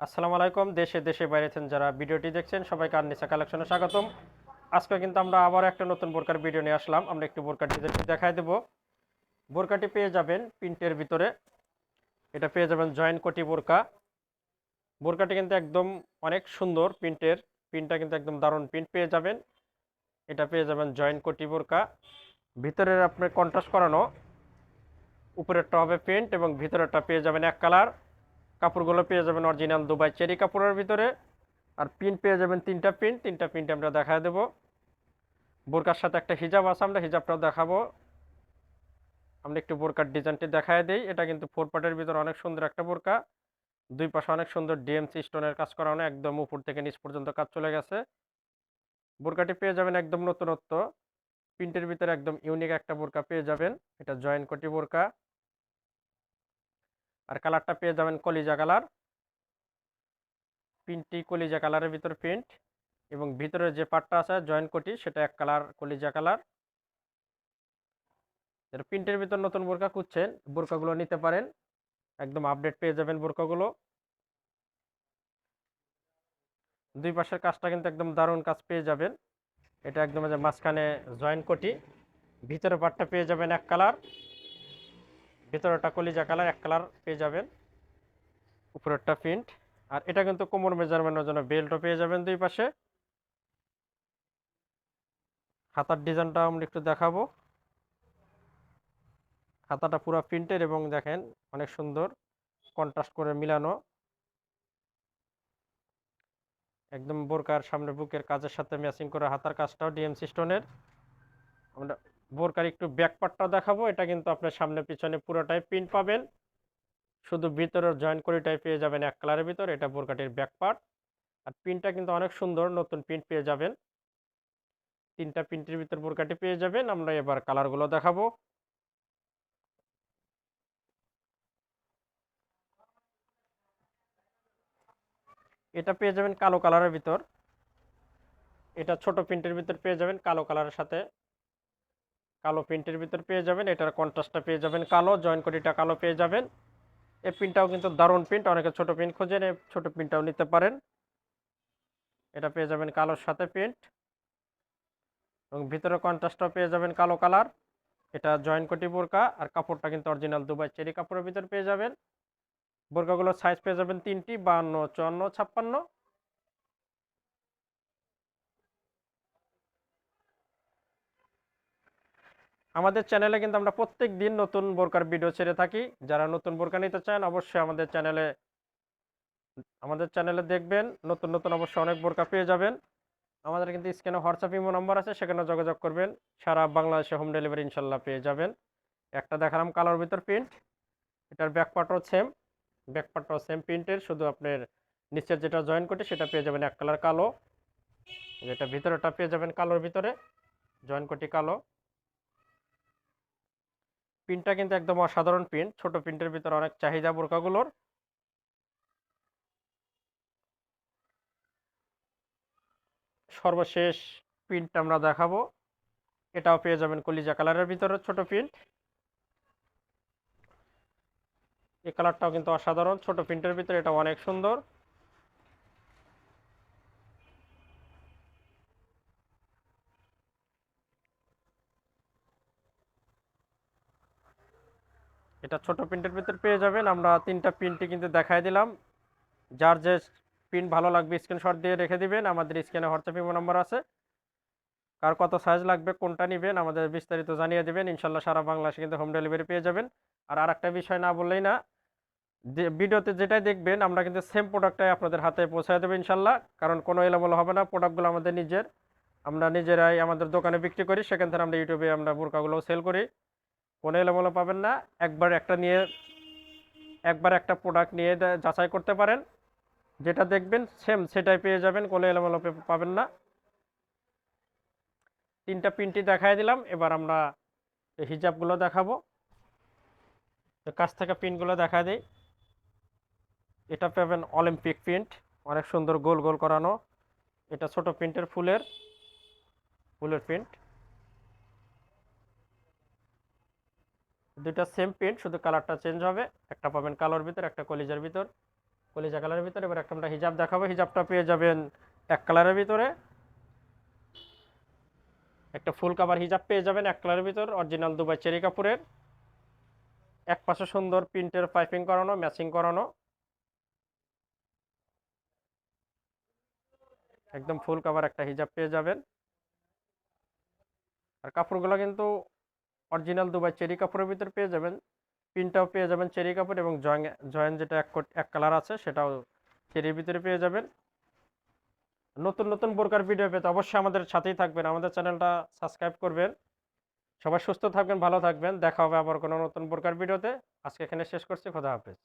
আসসালামু আলাইকুম। দেশে দেশে বাইরে থেকে যারা ভিডিওটি দেখছেন সবাইকে আননিসা কালেকশনে স্বাগতম। আজকে কিন্তু আমরা আবার একটা নতুন বোরকার ভিডিও নিয়ে আসলাম। আমরা একটু বোরকার ডিজাইনটি দেখায় দেব। বোরকাটি পেয়ে যাবেন প্রিন্টের ভিতরে। এটা পেয়ে যাবেন জয়েন্ট কোটি বোরকা। বোরকাটি কিন্তু একদম অনেক সুন্দর প্রিন্টের। প্রিন্টটা কিন্তু একদম দারুণ প্রিন্ট পেয়ে যাবেন। এটা পেয়ে যাবেন জয়েন্ট কোটি বোরকা। ভিতরের আপনার কন্ট্রাস্ট করানো, উপরেরটা হবে প্রিন্ট এবং ভিতরেরটা পেয়ে যাবেন এক কালার। কাপড়গুলো পেয়ে যাবেন অরিজিনাল দুবাই চেরি কাপড়ের ভিতরে। আর প্রিন্ট পেয়ে যাবেন তিনটা প্রিন্ট আমরা দেখায় দেবো। বোরকার সাথে একটা হিজাব আছে, আমরা হিজাবটাও দেখাবো। আমরা একটু বোরকার ডিজাইনটি দেখায় দিই। এটা কিন্তু ফোর পার্টের ভিতরে অনেক সুন্দর একটা বোরকা। দুই পাশে অনেক সুন্দর ডিএমসি স্টোনের কাজ করানো, একদম উপর থেকে নিচ পর্যন্ত কাজ চলে গেছে। বোরকাটি পেয়ে যাবেন একদম নতুনত্ব প্রিন্টের ভিতরে, একদম ইউনিক একটা বোরকা পেয়ে যাবেন। এটা জয়েন্ট কোটি বোরকা। আর কালারটা পেয়ে যাবেন কলিজা কালার। প্রিন্টটি কলিজা কালারের ভিতর প্রিন্ট, এবং ভিতরে যে পার্টটা আছে জয়েন্ট কোটি সেটা এক কালার কলিজা কালার। যারা প্রিন্টের ভিতর নতুন বোরকা খুঁজছেন বোরকাগুলো নিতে পারেন, একদম আপডেট পেয়ে যাবেন বোরকাগুলো। দুই পাশের কাজটা কিন্তু একদম দারুণ কাজ পেয়ে যাবেন। এটা একদম যে মাঝখানে জয়েন্ট কোটি, ভিতরে পাটটা পেয়ে যাবেন এক কালার, ভিতরেটা কলিজা কালার এক কালার পেয়ে যাবেন, উপরেরটা প্রিন্ট। আর এটা কিন্তু কোমর মেজারমেন্টের জন্য বেল্টও পেয়ে যাবেন দুই পাশে। হাতার ডিজাইনটা আমরা একটু দেখাবো। হাতাটা পুরো প্রিন্টের এবং দেখেন অনেক সুন্দর কন্ট্রাস্ট করে মিলানো, একদম বোরকার সামনে বুকের কাজের সাথে ম্যাচিং করে হাতার কাজটাও ডিএমসি স্টোনের। আমরা বোরকার একটু ব্যাক পার্টটাও দেখাবো। এটা কিন্তু আপনার সামনে পিছনে পুরোটাই প্রিন্ট পাবেন, শুধু ভিতরের জয়েন্ট করিটাই পেয়ে যাবেন এক কালারের ভিতর। এটা বোরকাটির ব্যাক পার্ট। আর প্রিন্টটা কিন্তু অনেক সুন্দর নতুন প্রিন্ট পেয়ে যাবেন। তিনটা প্রিন্টের ভিতর বোরকাটি পেয়ে যাবেন। আমরা এবার কালারগুলো দেখাবো। এটা পেয়ে যাবেন কালো কালারের ভিতর। এটা ছোট প্রিন্টের ভিতর পেয়ে যাবেন কালো কালারের সাথে, কালো প্রিন্টের ভিতর পেয়ে যাবেন। এটার কন্ট্রাস্টটা পেয়ে যাবেন কালো, জয়েন্ট করিটা কালো পেয়ে যাবেন। এই প্রিন্টটাও কিন্তু দারুণ প্রিন্ট, অনেকে ছোট প্রিন্ট খোঁজেন, এই ছোট প্রিন্টটাও নিতে পারেন। এটা পেয়ে যাবেন কালোর সাথে প্রিন্ট, এবং ভিতরে কন্ট্রাস্টটাও পেয়ে যাবেন কালো কালার। এটা জয়েন্ট কোটি বোরকা। আর কাপড়টা কিন্তু অরিজিনাল দুবাই চেরি কাপড়ের ভিতর পেয়ে যাবেন। বোরকাগুলোর সাইজ পেয়ে যাবেন তিনটি, 52, 54, 56। আমাদের চ্যানেলে কিন্তু আমরা প্রত্যেক দিন নতুন বোরকার ভিডিও ছেড়ে থাকি। যারা নতুন বোরকা নিতে চান অবশ্যই আমাদের চ্যানেলে দেখবেন, নতুন নতুন অবশ্যই অনেক বোরকা পেয়ে যাবেন। আমাদের কিন্তু স্ক্রিনে হোয়াটসঅ্যাপ ইমো নম্বর আছে, সেখানে যোগাযোগ করবেন। সারা বাংলাদেশে হোম ডেলিভারি ইনশাল্লাহ পেয়ে যাবেন। একটা দেখালাম কালোর ভিতর প্রিন্ট। এটার ব্যাক পার্টও সেম প্রিন্টের, শুধু আপনার নিচের যেটা জয়েন করতে সেটা পেয়ে যাবেন এক কালার কালো, যেটা ভিতরেটা পেয়ে যাবেন কালোর ভিতরে জয়েন কোটি কালো। প্রিন্টটা কিন্তু একদম অসাধারণ প্রিন্ট, ছোট প্রিন্টের ভিতরে অনেক চাহিদা বোরকাগুলোর। সর্বশেষ প্রিন্ট আমরা দেখাবো। এটাও পেয়ে যাবেন কলিজা কালারের ভিতরে ছোট প্রিন্ট। এই কালারটাও কিন্তু অসাধারণ, ছোট প্রিন্টের ভিতরে এটা অনেক সুন্দর। এটা ছোট প্রিন্টের ভিতর পেয়ে যাবেন। আমরা তিনটা প্রিন্টই কিন্তু দেখাই দিলাম। যার যে প্রিন্ট ভালো লাগবে স্ক্রিনশট দিয়ে রেখে দিবেন। আমাদের স্ক্রিনে হোয়াটসঅ্যাপ ইমো নাম্বার আছে। কার কত সাইজ লাগবে, কোনটা নেবেন আমাদের বিস্তারিত জানিয়ে দেবেন। ইনশাল্লাহ সারা বাংলাদেশে কিন্তু হোম ডেলিভারি পেয়ে যাবেন। আর আরেকটা বিষয় না বললেই না, যে ভিডিওতে যেটাই দেখবেন আমরা কিন্তু সেম প্রোডাক্টটাই আপনাদের হাতে পৌঁছায় দেবো ইনশাল্লাহ। কারণ কোনো এলোমেলো হবে না, প্রোডাক্টগুলো আমাদের নিজের, আমরা নিজেরাই আমাদের দোকানে বিক্রি করি, সেখান থেকে আমরা ইউটিউবে আমরা বোরকাগুলোও সেল করি। কোনো এলোমেলো পাবেন না। একবার একটা প্রোডাক্ট নিয়ে যাচাই করতে পারেন, যেটা দেখবেন সেম সেটাই পেয়ে যাবেন, কোনো এলোমেলো পাবেন না। তিনটা প্রিন্টই দেখাই দিলাম। এবার আমরা এই হিজাবগুলো দেখাবো। তো কাছ থেকে প্রিন্টগুলো দেখা দিই। এটা পাবেন অলিম্পিক প্রিন্ট, অনেক সুন্দর গোল গোল করানো। এটা ছোট প্রিন্টের ফুলের ফুলের প্রিন্ট। দুইটা সেম প্রিন্ট, শুধু কালারটা চেঞ্জ হবে। একটা পাবেন কালোর ভিতর, একটা কলিজার ভিতর। কলিজা কালারের ভিতরে। এবার একটা আমরা হিজাব দেখাবো, হিজাবটা পেয়ে যাবেন এক কালারের ভিতরে। একটা ফুল কাভার হিজাব পেয়ে যাবেন এক কালারের ভিতর, অরিজিনাল দুবাই চেরি কাপড়ের। এক পাশে সুন্দর প্রিন্টের পাইপিং করানো, ম্যাচিং করানো, একদম ফুল কাভার একটা হিজাব পেয়ে যাবেন। আর কাপড়গুলো কিন্তু অরিজিনাল দুবাই চেরি কাপড়ের ভিতর পেয়ে যাবেন। প্রিন্টটাও পেয়ে যাবেন চেরি কাপড়, এবং জয়েন যেটা এক কালার আছে সেটাও চেরির ভিতরে পেয়ে যাবেন। নতুন নতুন বোরকার ভিডিও পেতে অবশ্যই আমাদের সাথেই থাকবেন, আমাদের চ্যানেলটা সাবস্ক্রাইব করবেন। সবাই সুস্থ থাকবেন, ভালো থাকবেন, দেখা হবে আবার কোনো নতুন বোরকার ভিডিওতে। আজকে এখানে শেষ করছি, খোদা হাফেজ।